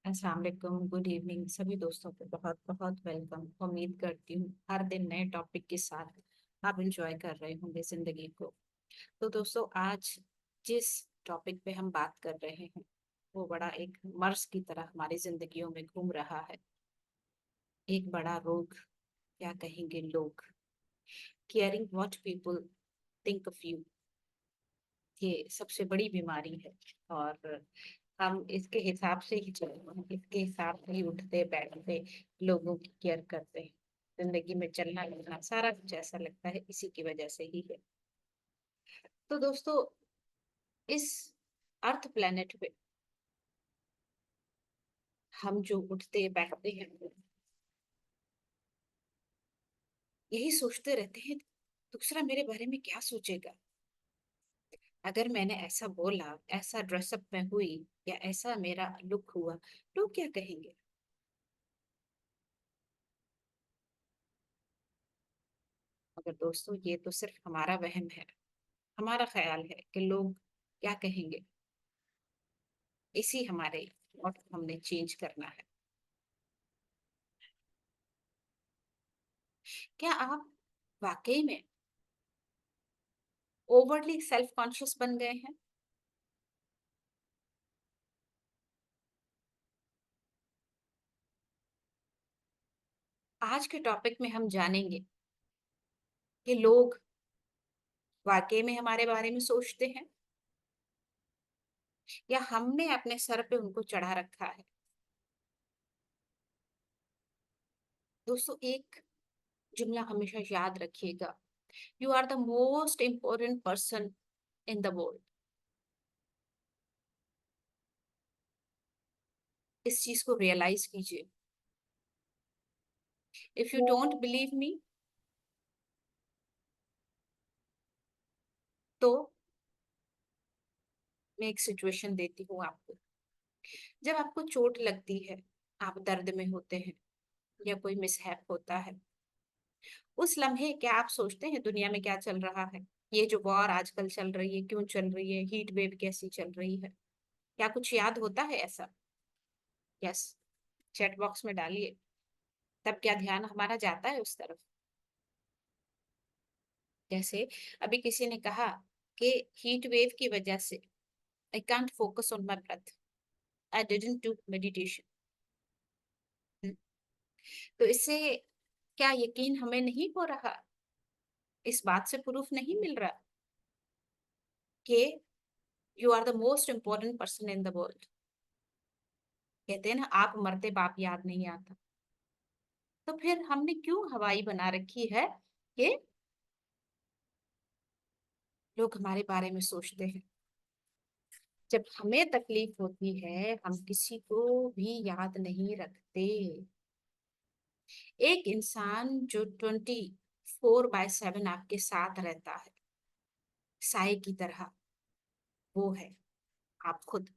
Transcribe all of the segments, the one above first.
अस्सलाम वालेकुम, good evening सभी दोस्तों को बहुत बहुत वेलकम। उम्मीद करती हूँ हर दिन नए टॉपिक के साथ आप इंजॉय कर रहे होंगे जिंदगी को। तो दोस्तों, आज जिस टॉपिक पे हम बात कर रहे हैं वो बड़ा एक मर्ज की तरह हमारी जिंदगियों में घूम रहा है। एक बड़ा रोग, क्या कहेंगे लोग, caring what people think of you. ये सबसे बड़ी बीमारी है और हम इसके हिसाब से ही चलते हैं, इसके हिसाब से ही उठते बैठते, लोगों की केयर करते हैं। जिंदगी में चलना लगना सारा कुछ ऐसा लगता है इसी की वजह से ही है। तो दोस्तों, इस अर्थ प्लेनेट पे हम जो उठते बैठते हैं यही सोचते रहते हैं, दूसरा मेरे बारे में क्या सोचेगा। अगर मैंने ऐसा बोला, ऐसा ड्रेसअप में हुई या ऐसा मेरा लुक हुआ, लोग क्या कहेंगे। मगर दोस्तों, ये तो सिर्फ हमारा वहम है, हमारा ख्याल है कि लोग क्या कहेंगे। इसी हमारे और हमने चेंज करना है। क्या आप वाकई में ओवरली सेल्फ कॉन्शियस बन गए हैं? आज के टॉपिक में हम जानेंगे कि लोग वाकई में हमारे बारे में सोचते हैं या हमने अपने सर पे उनको चढ़ा रखा है। दोस्तों, एक जुमला हमेशा याद रखिएगा, you are the most important person in the world. इस चीज को रियलाइज कीजिए। If you don't believe me, तो मैं एक सिचुएशन देती हूँ आपको। जब आपको चोट लगती है, आप दर्द में होते हैं या कोई मिसहैप होता है, उस लम्हे क्या आप सोचते हैं दुनिया में क्या चल रहा है? ये जो वॉर आजकल चल रही है, क्यों चल रही है, हीट वेव कैसी चल रही है, क्या कुछ याद होता है ऐसा? यस, चैट बॉक्स में डालिए। तब क्या ध्यान हमारा जाता है उस तरफ? जैसे अभी किसी ने कहा कि हीट वेव की वजह से I can't focus on my breath, I didn't do meditation. तो इससे क्या यकीन हमें नहीं हो रहा? इस बात से प्रूफ नहीं मिल रहा कि you are the most important person in the world. कहते हैं ना, आप मरते बाप याद नहीं आता। तो फिर हमने क्यों हवाई बना रखी है कि लोग हमारे बारे में सोचते हैं। जब हमें तकलीफ होती है हम किसी को भी याद नहीं रखते। एक इंसान जो 24/7 आपके साथ रहता है, साय की तरह, वो है आप खुद।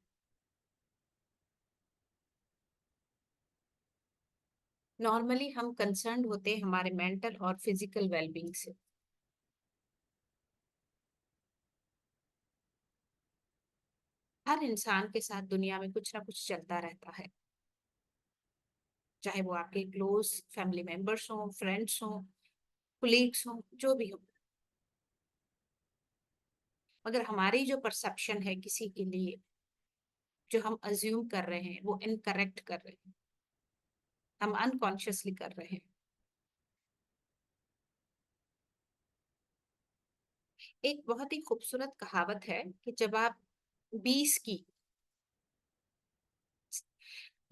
नॉर्मली हम कंसर्न होते हैं हमारे मेंटल और फिजिकल वेलबींग से। हर इंसान के साथ दुनिया में कुछ ना कुछ चलता रहता है, चाहे वो आपके क्लोज फैमिली मेंबर्स हों, फ्रेंड्स हों, कुलीग्स हों, जो भी हो। मगर हमारी जो परसेप्शन है किसी के लिए, जो हम अज्यूम कर रहे हैं वो इनकरेक्ट कर रहे हैं, हम अनकॉन्शियसली कर रहे हैं। एक बहुत ही खूबसूरत कहावत है कि जब आप 20 की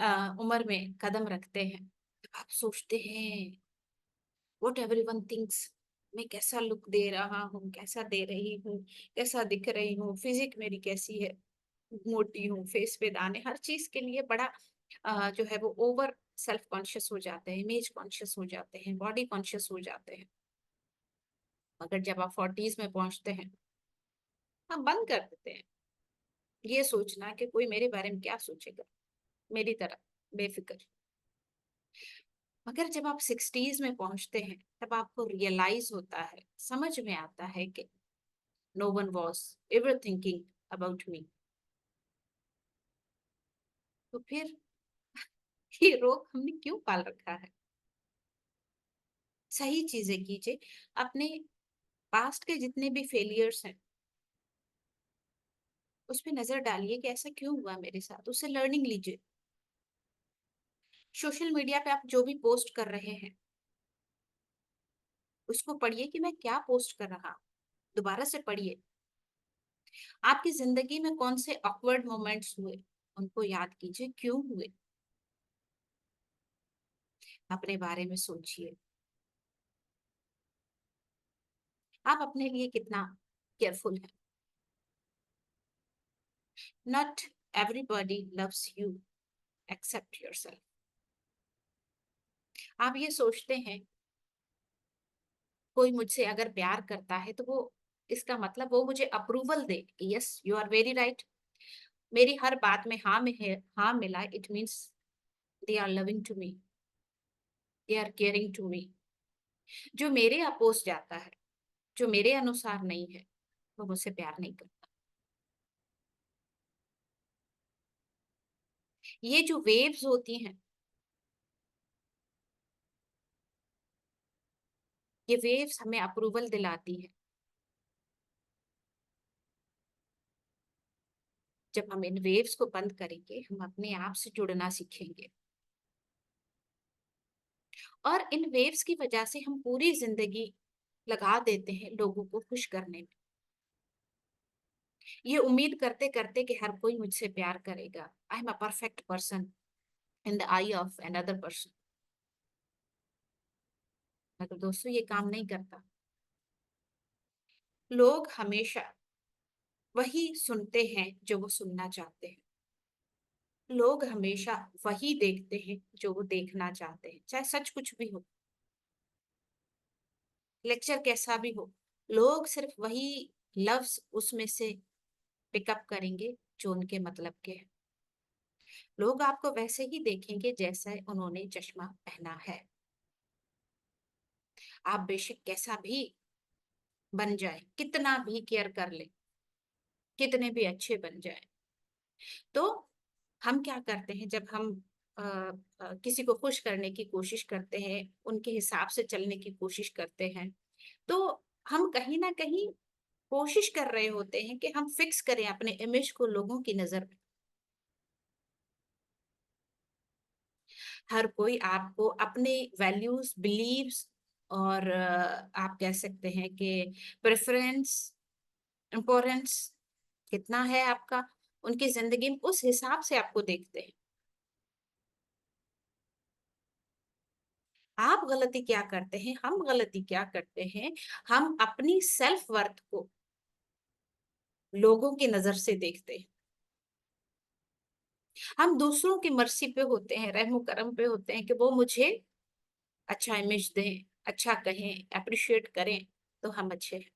उम्र में कदम रखते हैं तो आप सोचते हैं व्हाट एवरीवन थिंक्स, मैं कैसा लुक दे रहा हूँ, कैसा दे रही हूँ, कैसा दिख रही हूँ, फिजिक मेरी कैसी है, मोटी हूँ, फेस पे दाने, हर चीज के लिए बड़ा जो है वो ओवर सेल्फ कॉन्शियस हो जाते हैं, इमेज कॉन्शियस हो जाते हैं, बॉडी कॉन्शियस हो जाते हैं। मगर जब आप 40s में पहुंचते हैं, हम बंद कर देते हैं ये सोचना कि कोई मेरे बारे में क्या सोचेगा, मेरी तरह बेफिक्र। मगर जब आप 60s में पहुंचते हैं तब आपको रियलाइज होता है, समझ में आता है कि no one was ever thinking about me. तो फिर ये रोग हमने क्यों पाल रखा है? सही चीजें कीजिए। अपने पास्ट के जितने भी फेलियर्स हैं उस पे नजर डालिए कि ऐसा क्यों हुआ मेरे साथ, उससे लर्निंग लीजिए। सोशल मीडिया पे आप जो भी पोस्ट कर रहे हैं उसको पढ़िए कि मैं क्या पोस्ट कर रहा हूं। दोबारा से पढ़िए। आपकी जिंदगी में कौन से ऑकवर्ड मोमेंट्स हुए उनको याद कीजिए, क्यों हुए। अपने बारे में सोचिए। आप अपने लिए कितना केयरफुल हैं। Not everybody loves you except yourself. आप ये सोचते हैं कोई मुझसे अगर प्यार करता है तो वो, इसका मतलब वो मुझे अप्रूवल दे। Yes, you are very right. मेरी हर बात में हाँ में है, हाँ मिला, it means they are loving to me, they are caring to me. जो मेरे अपोज जाता है, जो मेरे अनुसार नहीं है, वो मुझसे प्यार नहीं करता। ये जो वेव्स होती हैं, ये वेव्स हमें अप्रूवल दिलाती है। जब हम इन वेव्स को बंद करेंगे हम अपने आप से जुड़ना सीखेंगे। और इन वेव्स की वजह से हम पूरी जिंदगी लगा देते हैं लोगों को खुश करने में, ये उम्मीद करते करते कि हर कोई मुझसे प्यार करेगा। I am a perfect person in the I of another person. मगर दोस्तों ये काम नहीं करता। लोग हमेशा वही सुनते हैं जो वो सुनना चाहते हैं। लोग हमेशा वही देखते हैं जो वो देखना चाहते हैं, चाहे सच कुछ भी हो, लेक्चर कैसा भी हो। लोग सिर्फ वही लफ्ज उसमें से पिकअप करेंगे जो उनके मतलब के हैं। लोग आपको वैसे ही देखेंगे जैसे उन्होंने चश्मा पहना है। आप बेशक कैसा भी बन जाए, कितना भी केयर कर ले, कितने भी अच्छे बन जाए, तो हम क्या करते हैं जब हम किसी को खुश करने की कोशिश करते हैं, उनके हिसाब से चलने की कोशिश करते हैं, तो हम कहीं ना कहीं कोशिश कर रहे होते हैं कि हम फिक्स करें अपने इमेज को लोगों की नजर में। हर कोई आपको अपने वैल्यूज, बिलीव्स और आप कह सकते हैं कि प्रेफरेंस, इम्पोर्टेंस कितना है आपका उनकी जिंदगी में, उस हिसाब से आपको देखते हैं। आप गलती क्या करते हैं, हम गलती क्या करते हैं, हम अपनी सेल्फ वर्थ को लोगों की नजर से देखते हैं। हम दूसरों की मर्जी पे होते हैं, रहमो करम पे होते हैं कि वो मुझे अच्छा इमेज दें, अच्छा कहें, अप्रिशिएट करें, तो हम अच्छे हैं।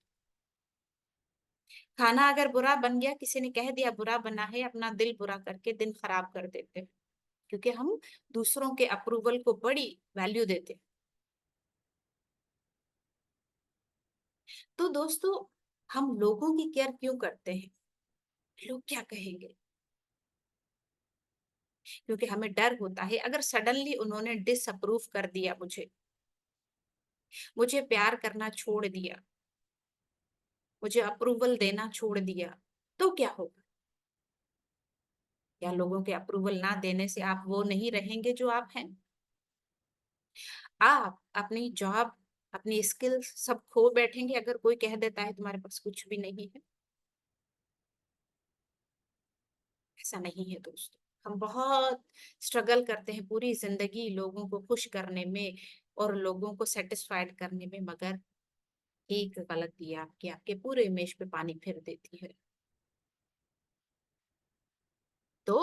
खाना अगर बुरा बन गया, किसी ने कह दिया बुरा बना है, अपना दिल बुरा करके दिन खराब कर देते हैं, क्योंकि हम दूसरों के अप्रूवल को बड़ी वैल्यू देते हैं। तो दोस्तों, हम लोगों की केयर क्यों करते हैं? लोग क्या कहेंगे, क्योंकि हमें डर होता है अगर सडनली उन्होंने डिसअप्रूव कर दिया मुझे, मुझे प्यार करना छोड़ दिया, मुझे अप्रूवल देना छोड़ दिया, तो क्या होगा? या लोगों के अप्रूवल ना देने से आप वो नहीं रहेंगे जो आप हैं? आप अपनी जॉब, अपनी स्किल्स सब खो बैठेंगे अगर कोई कह देता है तुम्हारे पास कुछ भी नहीं है? ऐसा नहीं है दोस्तों। हम बहुत स्ट्रगल करते हैं पूरी जिंदगी लोगों को खुश करने में और लोगों को सेटिस्फाइड करने में, मगर एक गलती आपकी आपके पूरे इमेज पे पानी फिर देती है। तो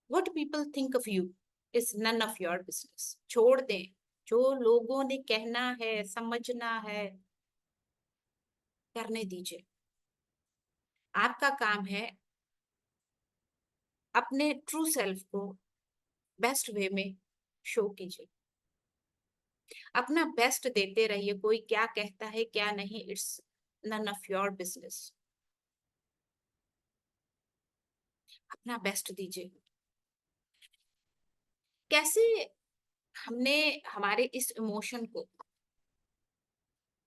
what people think of you is none of your business. छोड़ दें, जो लोगों ने कहना है, समझना है, करने दीजिए। आपका काम है अपने ट्रू सेल्फ को बेस्ट वे में शो कीजिए। अपना बेस्ट देते रहिए, कोई क्या कहता है क्या नहीं, it's none of your business. अपना बेस्ट दीजिए। कैसे हमने हमारे इस इमोशन को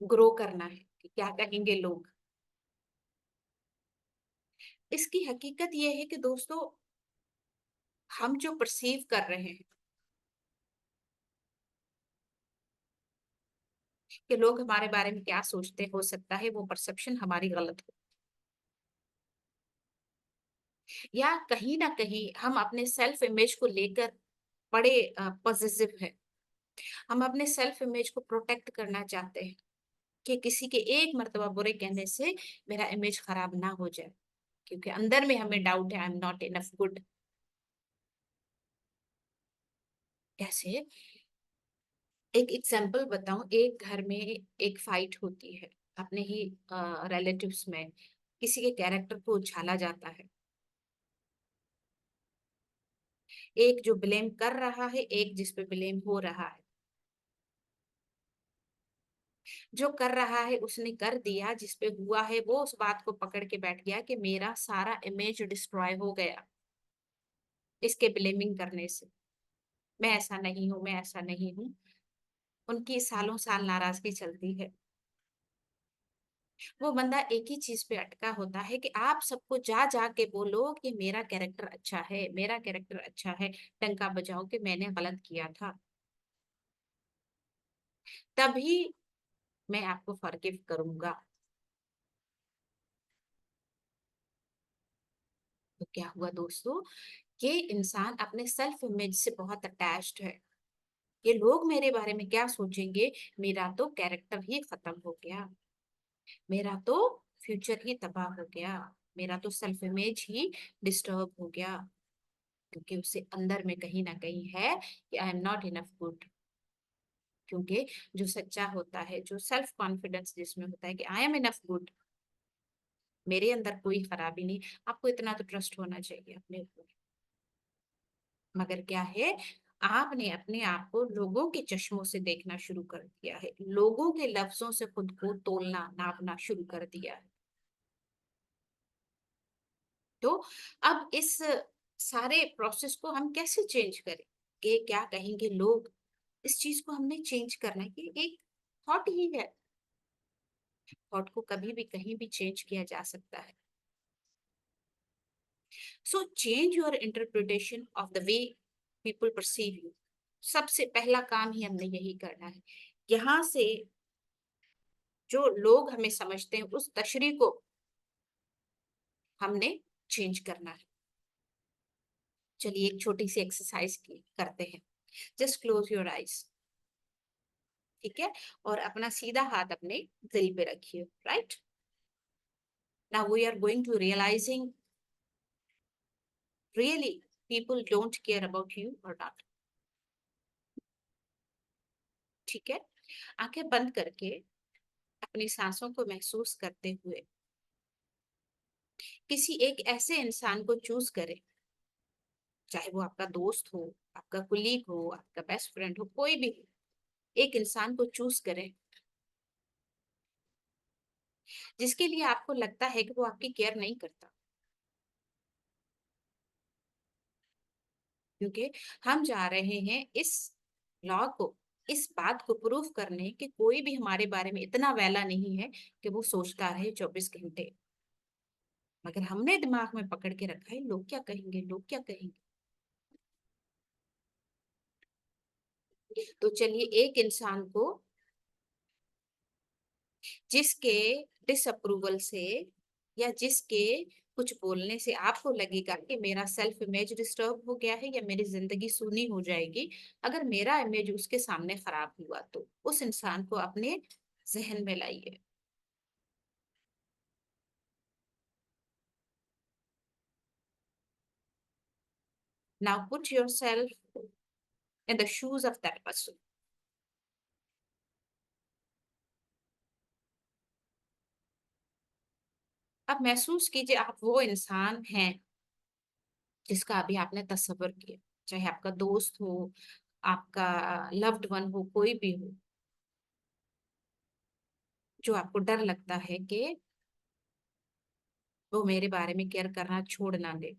ग्रो करना है कि क्या कहेंगे लोग। इसकी हकीकत यह है कि दोस्तों, हम जो परसीव कर रहे हैं कि लोग हमारे बारे में क्या सोचते, हो सकता है वो परसेप्शन हमारी गलत हो, या कहीं ना कहीं हम अपने सेल्फ इमेज को लेकर बड़े पॉजिटिव है। हम अपने सेल्फ इमेज को प्रोटेक्ट करना चाहते हैं कि किसी के एक मर्तबा बुरे कहने से मेरा इमेज खराब ना हो जाए, क्योंकि अंदर में हमें डाउट है, I am not enough good. कैसे? एक एग्जांपल बताऊं, एक घर में एक फाइट होती है, अपने ही रिलेटिव्स में किसी के कैरेक्टर को उछाला जाता है। एक जो ब्लेम कर रहा है, एक जिस पे ब्लेम हो रहा है। जो कर रहा है उसने कर दिया, जिस पे हुआ है वो उस बात को पकड़ के बैठ गया कि मेरा सारा इमेज डिस्ट्रॉय हो गया इसके ब्लेमिंग करने से। मैं ऐसा नहीं हूं, मैं ऐसा नहीं हूं। उनकी सालों साल नाराजगी चलती है। वो बंदा एक ही चीज पे अटका होता है कि आप सबको जा जा के बोलो कि मेरा कैरेक्टर अच्छा है, मेरा कैरेक्टर अच्छा है, टंका बजाओ कि मैंने गलत किया था, तभी मैं आपको फॉरगिव करूंगा। तो क्या हुआ दोस्तों, ये इंसान अपने सेल्फ इमेज से बहुत अटैच्ड है। ये लोग मेरे बारे में क्या सोचेंगे, मेरा तो कैरेक्टर ही खत्म हो गया, मेरा तो फ्यूचर ही तबाह हो गया, मेरा तो सेल्फ इमेज ही डिस्टर्ब हो गया, क्योंकि उसे अंदर में कहीं ना कहीं है कि I am not enough good. क्योंकि जो सच्चा होता है, जो सेल्फ कॉन्फिडेंस जिसमें होता है कि आई एम इनफ गुड, मेरे अंदर कोई खराबी नहीं। आपको इतना तो ट्रस्ट होना चाहिए अपने ऊपर। मगर क्या है, आपने अपने आप को लोगों के चश्मों से देखना शुरू कर दिया है, लोगों के लफ्जों से खुद को तोलना नापना शुरू कर दिया है। तो अब इस सारे प्रोसेस को हम कैसे चेंज करें, कि क्या कहेंगे लोग, इस चीज को हमने चेंज करना है कि एक थॉट ही है। थॉट को कभी भी कहीं भी चेंज किया जा सकता है। So change your interpretation of the way people perceive you. सबसे पहला काम ही हमने यही करना है। यहाँ से जो लोग हमें समझते हैं उस तशरीह को हमने चेंज करना है। चलिए एक छोटी सी एक्सरसाइज की करते हैं। Just close your eyes. ठीक है? और अपना सीधा हाथ अपने दिल पे रखिए। Right now we are going to realising really people don't care about you or not। ठीक है? आंखें बंद करके अपनी सांसों को महसूस करते हुए किसी एक ऐसे इंसान को चूज करें, चाहे वो आपका दोस्त हो, आपका कुलीग हो, आपका बेस्ट फ्रेंड हो, कोई भी हो। एक इंसान को चूज करें जिसके लिए आपको लगता है कि वो आपकी केयर नहीं करता। क्योंकि हम जा रहे हैं इस लॉ को, इस बात को प्रूफ करने कि कोई भी हमारे बारे में इतना वैला नहीं है कि वो सोचता रहे 24 घंटे। मगर हमने दिमाग में पकड़ के रखा है, लोग क्या कहेंगे, लोग क्या कहेंगे। तो चलिए एक इंसान को जिसके डिसअप्रूवल से या जिसके कुछ बोलने से आपको लगेगा कि मेरा सेल्फ इमेज डिस्टर्ब हो गया है या मेरी जिंदगी सूनी हो जाएगी अगर मेरा इमेज उसके सामने खराब हुआ, तो उस इंसान को अपने जहन में लाइए। Now put your self in the shoes of that person. अब महसूस कीजिए आप वो इंसान हैं जिसका अभी आपने तस्वीर किया, चाहे आपका दोस्त हो, आपका लव्ड वन हो, कोई भी हो, जो आपको डर लगता है कि वो मेरे बारे में केयर करना छोड़ ना दे।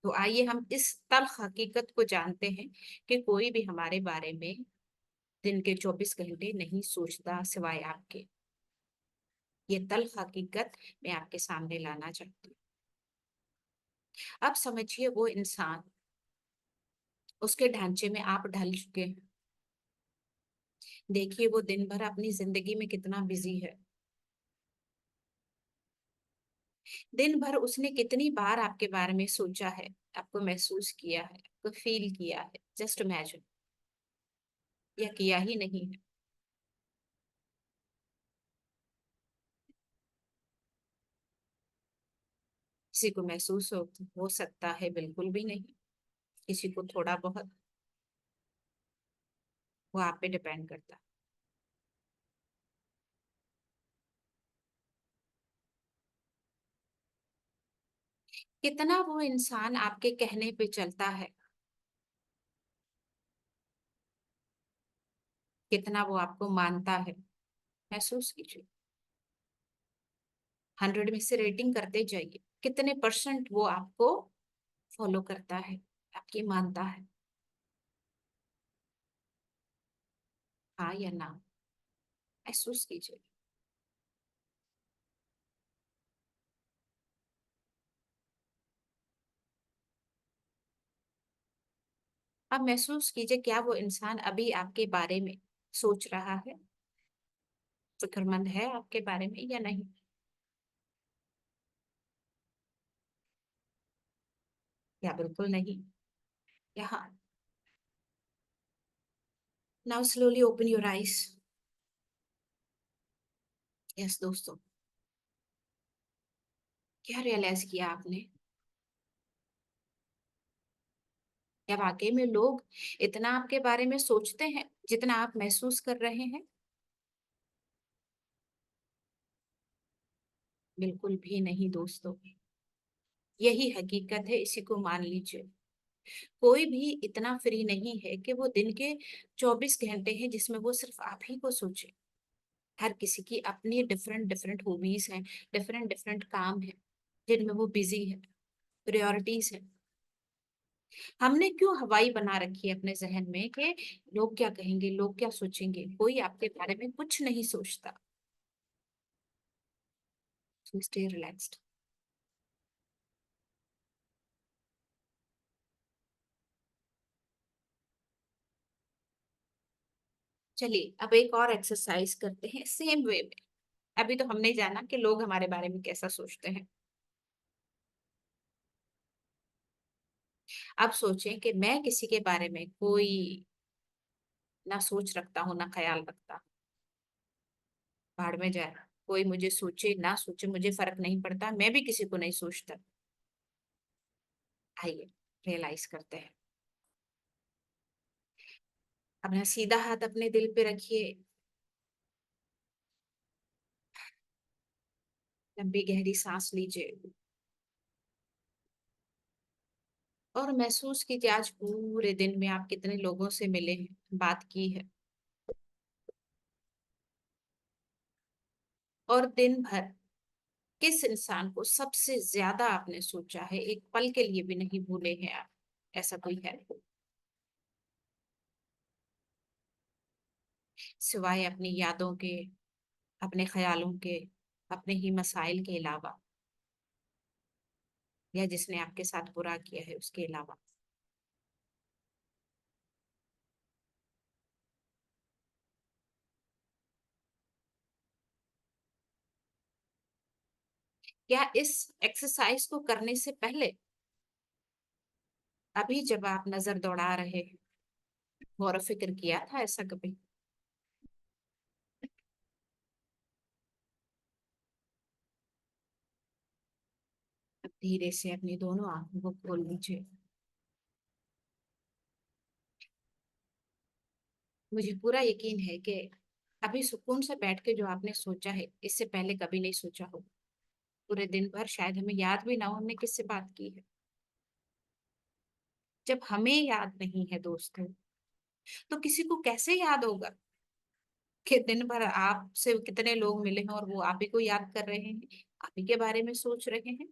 तो आइए हम इस तल्ख हकीकत को जानते हैं कि कोई भी हमारे बारे में दिन के 24 घंटे नहीं सोचता सिवाय आपके। ये तल्ख हकीकत मैं आपके सामने लाना चाहती हूँ। अब समझिए वो इंसान, उसके ढांचे में आप ढल चुके हैं। देखिए वो दिन भर अपनी जिंदगी में कितना बिजी है। दिन भर उसने कितनी बार आपके बारे में सोचा है, आपको महसूस किया है, आपको फील किया है। जस्ट इमेजिन, या किया ही नहीं है। किसी को महसूस हो सकता है, बिल्कुल भी नहीं। किसी को थोड़ा बहुत। वो आप पे डिपेंड करता है। कितना वो इंसान आपके कहने पे चलता है, कितना वो आपको मानता है। महसूस कीजिए। 100 में से रेटिंग करते जाइए, कितने परसेंट वो आपको फॉलो करता है, आपकी मानता है। हाँ या ना? महसूस कीजिए। अब महसूस कीजिए, क्या वो इंसान अभी आपके बारे में सोच रहा है, फिक्रमंद है आपके बारे में या नहीं? या बिल्कुल नहीं? यहाँ। Now slowly open your eyes. Yes दोस्तों, क्या रियलाइज किया आपने? क्या वाकई में लोग इतना आपके बारे में सोचते हैं जितना आप महसूस कर रहे हैं? बिल्कुल भी नहीं दोस्तों। यही हकीकत है, इसी को मान लीजिए। कोई भी इतना फ्री नहीं है कि वो दिन के 24 घंटे हैं जिसमें वो सिर्फ आप ही को सोचे। हर किसी की अपनी डिफरेंट डिफरेंट हॉबीज हैं, डिफरेंट डिफरेंट काम है जिनमें वो बिजी है, प्रायोरिटीज है। हमने क्यों हवाई बना रखी है अपने जहन में कि लोग क्या कहेंगे, लोग क्या सोचेंगे? कोई आपके बारे में कुछ नहीं सोचता। Stay relaxed. चलिए अब एक और एक्सरसाइज करते हैं सेम वे में। अभी तो हमने जाना कि लोग हमारे बारे में कैसा सोचते हैं। अब सोचें कि मैं किसी के बारे में कोई ना सोच रखता हूँ, ना ख्याल रखता। भाड़ में जाए, कोई मुझे सोचे ना सोचे मुझे फर्क नहीं पड़ता, मैं भी किसी को नहीं सोचता। आइए रियलाइज करते हैं। अपना सीधा हाथ अपने दिल पे रखिए। लंबी गहरी सांस लीजिए और महसूस कीजिए आज पूरे दिन में आप कितने लोगों से मिले हैं, बात की है। और दिन भर किस इंसान को सबसे ज्यादा आपने सोचा है, एक पल के लिए भी नहीं भूले हैं आप? ऐसा कोई है? सिवाय अपनी यादों के, अपने ख्यालों के, अपने ही मसाइल के अलावा, या जिसने आपके साथ बुरा किया है उसके अलावा। क्या इस एक्सरसाइज को करने से पहले, अभी जब आप नजर दौड़ा रहे हैं, गौर फिक्र किया था ऐसा कभी? अब धीरे से अपनी दोनों आंखों को खोल लीजिए। मुझे पूरा यकीन है कि अभी सुकून से बैठ के जो आपने सोचा है, इससे पहले कभी नहीं सोचा हो। पूरे दिन भर शायद हमें याद भी ना हो हमने किससे बात की है। जब हमें याद नहीं है दोस्तों, तो किसी को कैसे याद होगा कि दिन भर आपसे कितने लोग मिले हैं और वो आप ही को याद कर रहे हैं, आप ही के बारे में सोच रहे हैं।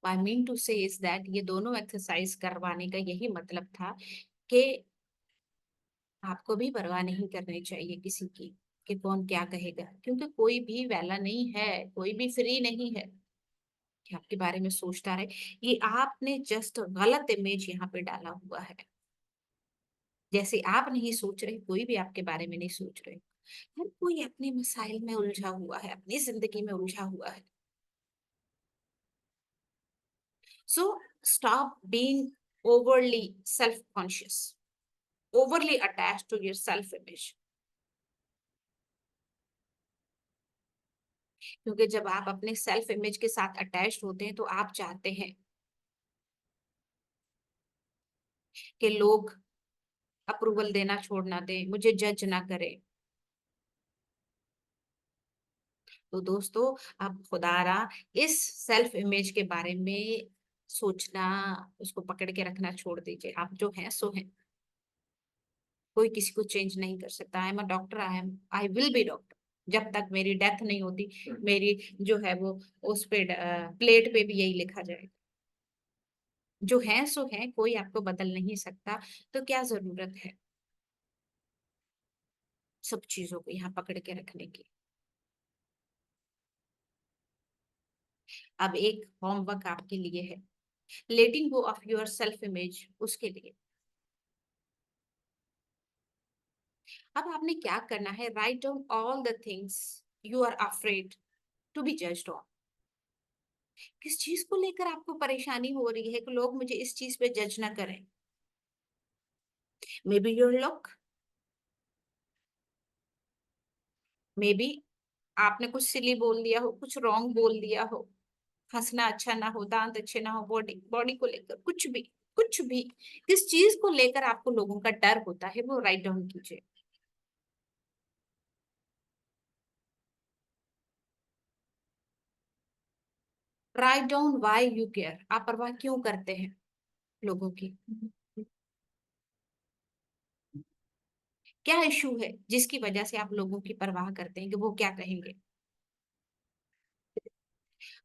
आई मीन टू से इज दैट ये दोनों एक्सरसाइज करवाने का यही मतलब था कि आपको भी परवाह नहीं करनी चाहिए किसी की कि कौन क्या कहेगा, क्योंकि कोई भी वेला नहीं है, कोई भी फ्री नहीं है कि आपके बारे में सोचता रहे। ये आपने जस्ट गलत इमेज यहाँ पे डाला हुआ है। जैसे आप नहीं सोच रहे, कोई भी आपके बारे में नहीं सोच रहे। हर कोई अपने मसाइल में उलझा हुआ है, अपनी जिंदगी में उलझा हुआ है। So stop being overly self conscious, overly attach to your self image. क्योंकि जब आप अपने सेल्फ इमेज के साथ अटैच होते हैं तो आप चाहते हैं कि लोग अप्रूवल देना छोड़ ना दें, मुझे जज ना करें। तो दोस्तों, आप खुदारा इस सेल्फ इमेज के बारे में सोचना, उसको पकड़ के रखना छोड़ दीजिए। आप जो हैं सो हैं। कोई किसी को चेंज नहीं कर सकता। I am a doctor, I will be doctor. जब तक मेरी डेथ नहीं होती, मेरी जो है वो उस पे प्लेट पे भी यही लिखा जाएगा, जो है सो है, कोई आपको बदल नहीं सकता। तो क्या जरूरत है सब चीजों को यहाँ पकड़ के रखने की। अब एक होमवर्क आपके लिए है, letting go of your self image. उसके लिए अब आपने क्या करना है, write down all the things you are afraid to be judged on. किस चीज को लेकर आपको परेशानी हो रही है कि लोग मुझे इस चीज पे जज ना करें? May be your look, may be आपने कुछ सिली बोल दिया हो, कुछ रॉन्ग बोल दिया हो, हंसना अच्छा ना हो, दांत अच्छे ना हो, बॉडी बॉडी को लेकर कुछ भी, कुछ भी किस चीज को लेकर आपको लोगों का डर होता है, वो राइट डाउन कीजिए। Write down why you care. आप परवाह क्यों करते हैं लोगों की? क्या इशू है जिसकी वजह से आप लोगों की परवाह करते हैं कि वो क्या कहेंगे?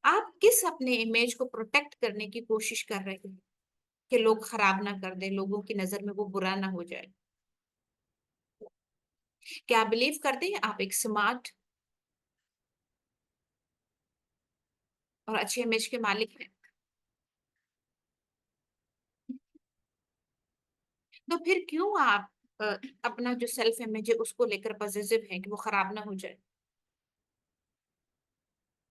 आप किस अपने इमेज को प्रोटेक्ट करने की कोशिश कर रहे हैं कि लोग खराब ना कर दे, लोगों की नजर में वो बुरा ना हो जाए? क्या आप बिलीव करते हैं आप एक स्मार्ट और अच्छे इमेज के मालिक हैं? तो फिर क्यों आप अ, अपना जो सेल्फ इमेज है उसको लेकर पॉजिटिव है कि वो खराब ना हो जाए?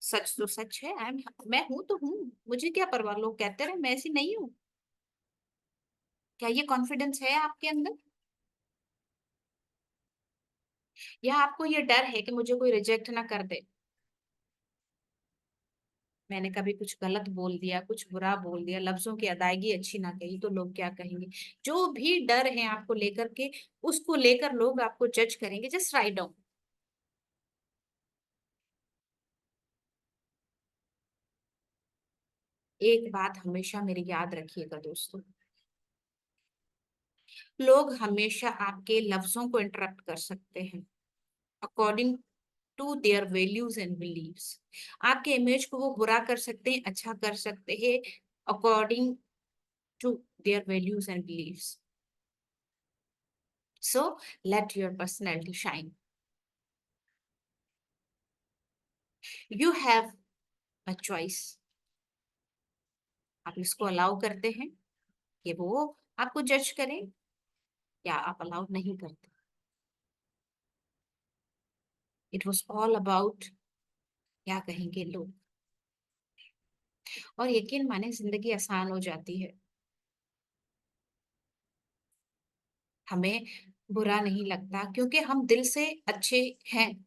सच तो सच है। मैं हूं तो हूँ, मुझे क्या परवाह, लोग कहते रहे, मैं ऐसी नहीं हूँ। क्या ये कॉन्फिडेंस है आपके अंदर, या आपको ये डर है कि मुझे कोई रिजेक्ट ना कर दे? मैंने कभी कुछ गलत बोल दिया, कुछ बुरा बोल दिया, लफ्जों की अदायगी अच्छी ना कही तो लोग क्या कहेंगे? जो भी डर है आपको लेकर के, उसको लेकर लोग आपको जज करेंगे, जस्ट राइट डाउन। एक बात हमेशा मेरी याद रखिएगा दोस्तों, लोग हमेशा आपके लफ्जों को इंटरप्ट कर सकते हैं according to their values and believes. आपके इमेज को वो बुरा कर सकते हैं, अच्छा कर सकते हैं, according to their values and believes. So let your personality shine. You have a choice. आप इसको अलाउ करते हैं कि वो आपको जज करें, या आप अलाउ नहीं करते? इट वॉज ऑल अबाउट क्या कहेंगे लोग। और यकीन माने जिंदगी आसान हो जाती है, हमें बुरा नहीं लगता, क्योंकि हम दिल से अच्छे हैं,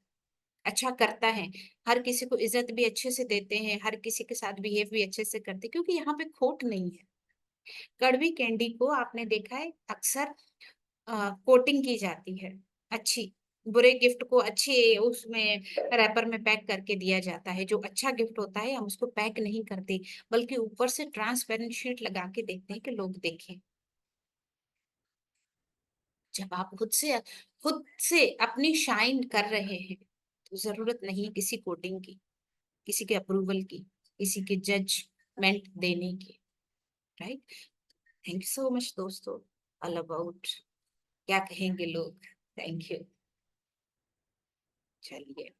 अच्छा करता है। हर किसी को इज्जत भी अच्छे से देते हैं, हर किसी के साथ बिहेव भी अच्छे से करते हैं, क्योंकि यहाँ पे खोट नहीं है। कड़वी कैंडी को आपने देखा है अक्सर कोटिंग की जाती है अच्छी, बुरे गिफ्ट को अच्छे उसमें रैपर में पैक करके दिया जाता है। जो अच्छा गिफ्ट होता है हम उसको पैक नहीं करते, बल्कि ऊपर से ट्रांसपेरेंट शीट लगा के देखते हैं कि लोग देखें। जब आप खुद से अपनी शाइन कर रहे हैं तो जरूरत नहीं किसी कोटिंग की, किसी के अप्रूवल की, किसी के जज कमिटमेंट देने की, right. Thank you so much दोस्तों। ऑल अबाउट क्या कहेंगे लोग। Thank you. चलिए।